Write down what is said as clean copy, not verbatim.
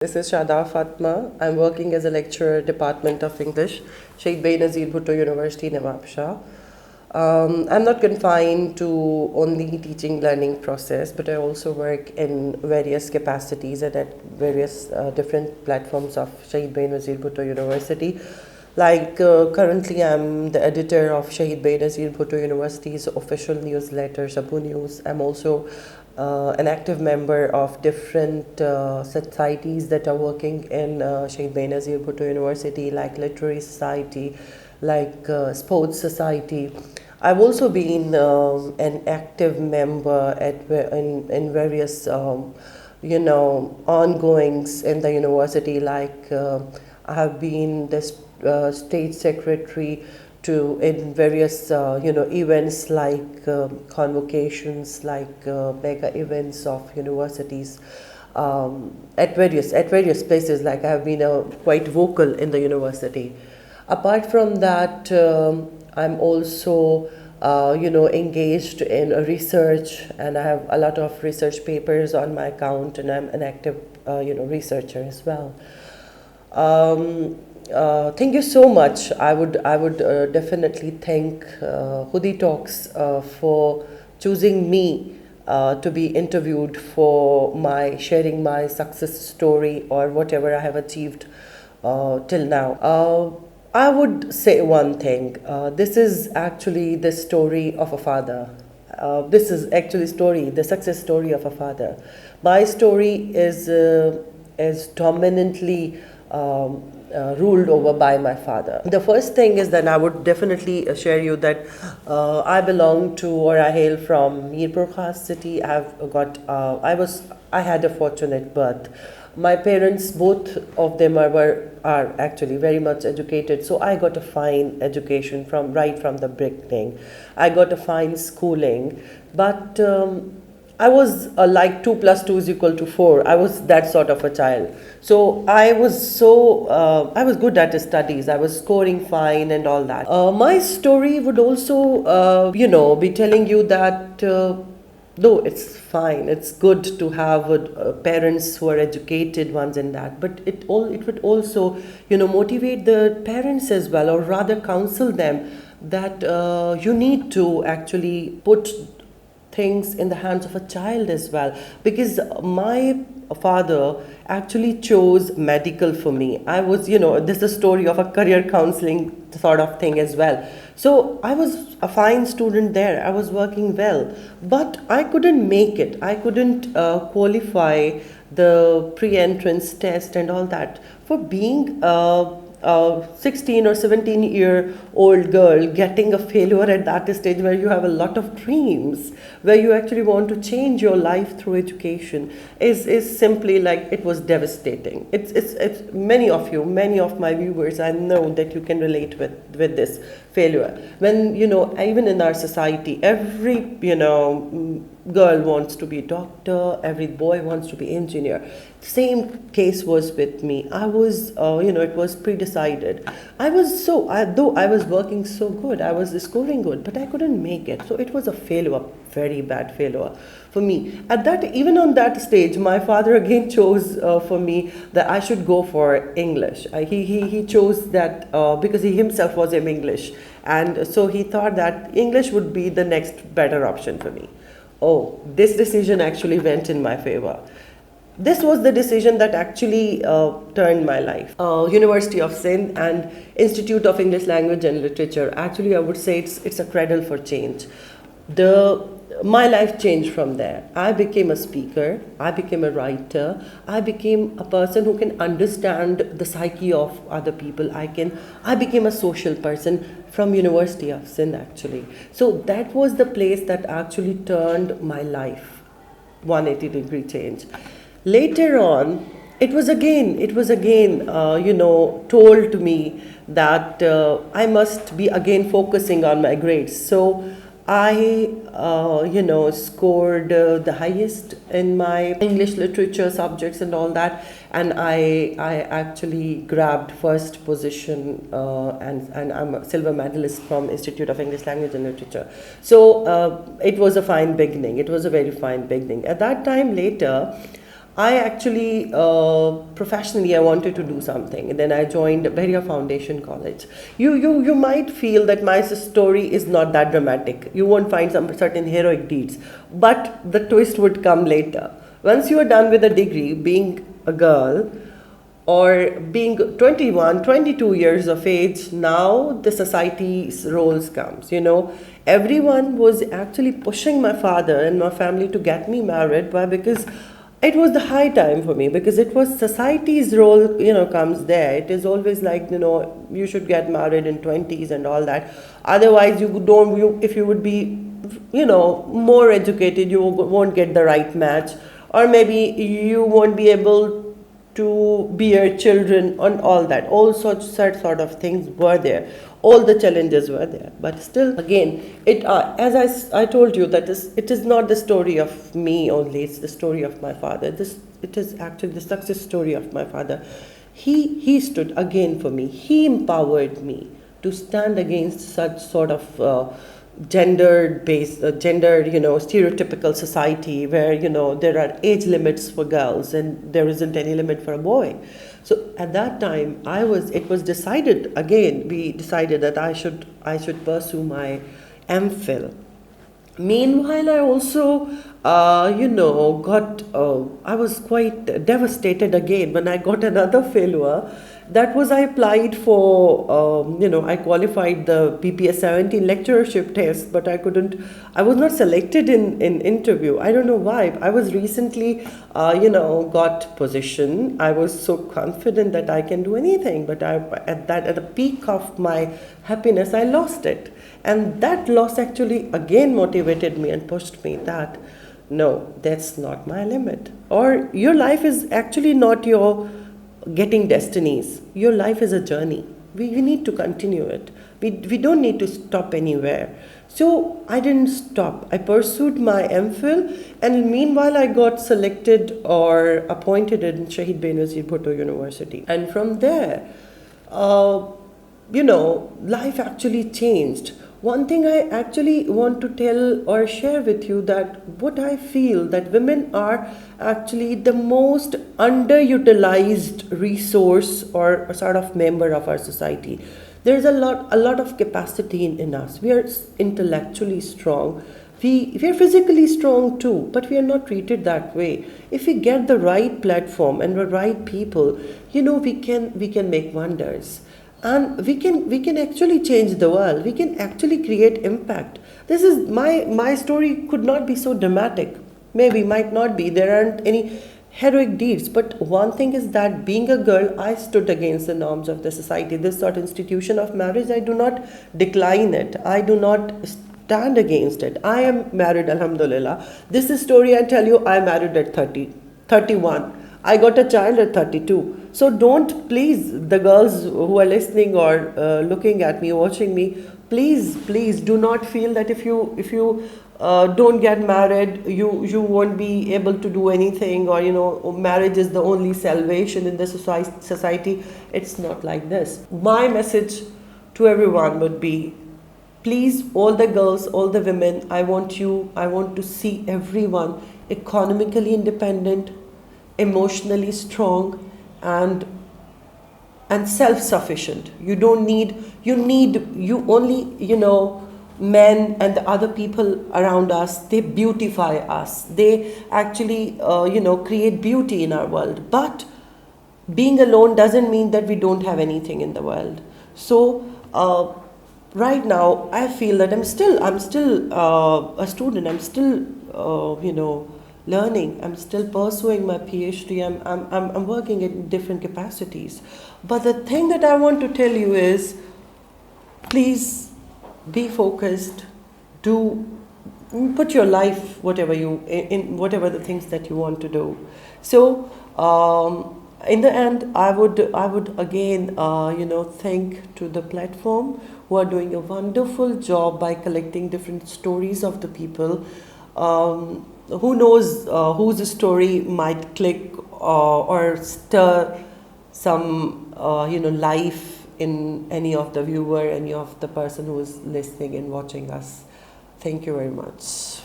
This is Shadab Fatima. I'm working as a lecturer, Department of English, Sheikh Benazir Bhutto University, Nawabshah. I'm not confined to only teaching learning process, but I also work in various capacities and at various different platforms of Sheikh Benazir Bhutto University. Currently, I'm the editor of Sheikh Benazir Bhutto University's official newsletter, Shabu News. I'm also an active member of different societies that are working in Sheikh Benazir Bhutto University, like Literary Society, Sports Society. I've also been an active member in various ongoings in the university. I have been this state secretary to in various events convocations, mega events of universities at various places. Like I have been quite vocal in the university. Apart from that, I'm also engaged in research, and I have a lot of research papers on my account, and I'm an active researcher as well. Thank you so much. I would definitely thank Khudi Talks for choosing me to be interviewed for my sharing my success story or whatever I have achieved till now. I would say one thing. This is actually the story of a father. This is actually the success story of a father. My story is dominantly ruled over by my father. The first thing is that I would definitely share you that I belong to, or I hail from Mirpur Khas city. I had a fortunate birth. My parents, both of them are actually very much educated, so I got a fine education right from the beginning. I got a fine schooling, but I was like 2 plus 2 is equal to 4. I was that sort of a child. So I was good at the studies. I was scoring fine and all that. My story would also, be telling you that though it's fine, it's good to have parents who are educated ones in that, but it would also, motivate the parents as well, or rather counsel them that you need to actually put things in the hands of a child as well, because my father actually chose medical for me. I was, this is a story of a career counseling sort of thing as well. So I was a fine student there. I was working well, but I couldn't make it. I couldn't qualify the pre-entrance test and all that. For being a 16 or 17-year-old girl getting a failure at that stage, where you have a lot of dreams, where you actually want to change your life through education, is simply like, it was devastating. It's many of my viewers, I know that you can relate with this failure. When, even in our society, every girl wants to be a doctor, every boy wants to be engineer. Same case was with me. I was, it was pre-decided. Though I was working so good, I was scoring good, but I couldn't make it. So it was a failure, very bad failure for me. Even on that stage, my father again chose for me that I should go for English. He chose that because he himself was in English. And so he thought that English would be the next better option for me. Oh, this decision actually went in my favor. This was the decision that actually turned my life. University of Sindh and Institute of English Language and Literature. Actually, I would say it's a cradle for change. My life changed from there. I became a speaker. I became a writer. I became a person who can understand the psyche of other people. I became a social person from University of Sindh, actually. So that was the place that actually turned my life 180-degree change. Later on, it was again told to me that I must be again focusing on my grades. So I, scored the highest in my English literature subjects and all that, and I actually grabbed first position, and I'm a silver medalist from Institute of English Language and Literature. So it was a fine beginning. It was a very fine beginning. At that time, later, I actually, professionally, I wanted to do something. And then I joined Beria Foundation College. You might feel that my story is not that dramatic. You won't find some certain heroic deeds. But the twist would come later. Once you are done with a degree, being a girl, or being 21, 22 years of age, now the society's roles comes, everyone was actually pushing my father and my family to get me married. Why? Because it was the high time for me, because it was society's role, comes there. It is always like, you should get married in 20s and all that. Otherwise if you would be, more educated, you won't get the right match, or maybe you won't be able to bear children, and all that. All such sort of things were there. All the challenges were there. But still, again, as I told you, it is not the story of me only. It's the story of my father. It is actually the success story of my father. He stood again for me. He empowered me to stand against such sort of gender-based, stereotypical society where, there are age limits for girls and there isn't any limit for a boy. So at that time, we decided that I should pursue my MPhil. Meanwhile, I also, I was quite devastated again when I got another failure. That was, I applied for, I qualified the PPS 17 lecturership test, but I was not selected in interview. I don't know why. I was recently, got position. I was so confident that I can do anything, but at the peak of my happiness, I lost it. And that loss actually again motivated me and pushed me that, no, that's not my limit. Or your life is actually not your getting destinies. Your life is a journey. We need to continue it. We don't need to stop anywhere. So I didn't stop. I pursued my MPhil, and meanwhile I got selected or appointed in Shahid Benazir Bhutto University. And from there, life actually changed. One thing I actually want to tell or share with you, that what I feel that women are actually the most underutilized resource or a sort of member of our society. There is a lot of capacity in us. We are intellectually strong. We are physically strong too, but we are not treated that way. If we get the right platform and the right people, we can make wonders. And we can actually change the world. We can actually create impact. This is my story could not be so dramatic. Maybe, might not be. There aren't any heroic deeds. But one thing is that being a girl, I stood against the norms of the society. This sort of institution of marriage, I do not decline it. I do not stand against it. I am married, alhamdulillah. This is story I tell you, I married at 30, 31. I got a child at 32. So don't, please, the girls who are listening or looking at me, watching me, please do not feel that if you don't get married, you won't be able to do anything, or marriage is the only salvation in the society. It's not like this. My message to everyone would be, please, all the girls, all the women, I want to see everyone economically independent, emotionally strong, and self-sufficient. You only, men and the other people around us, they beautify us. They actually, create beauty in our world. But being alone doesn't mean that we don't have anything in the world. So, right now, I feel that I'm still a student. I'm still, learning. I'm still pursuing my PhD. I'm working in different capacities. But the thing that I want to tell you is, please be focused. Put your life, whatever the things that you want to do. So, in the end, I would again, thank to the platform who are doing a wonderful job by collecting different stories of the people. Who knows whose story might click or stir some life in any of the viewer, any of the person who is listening and watching us. Thank you very much.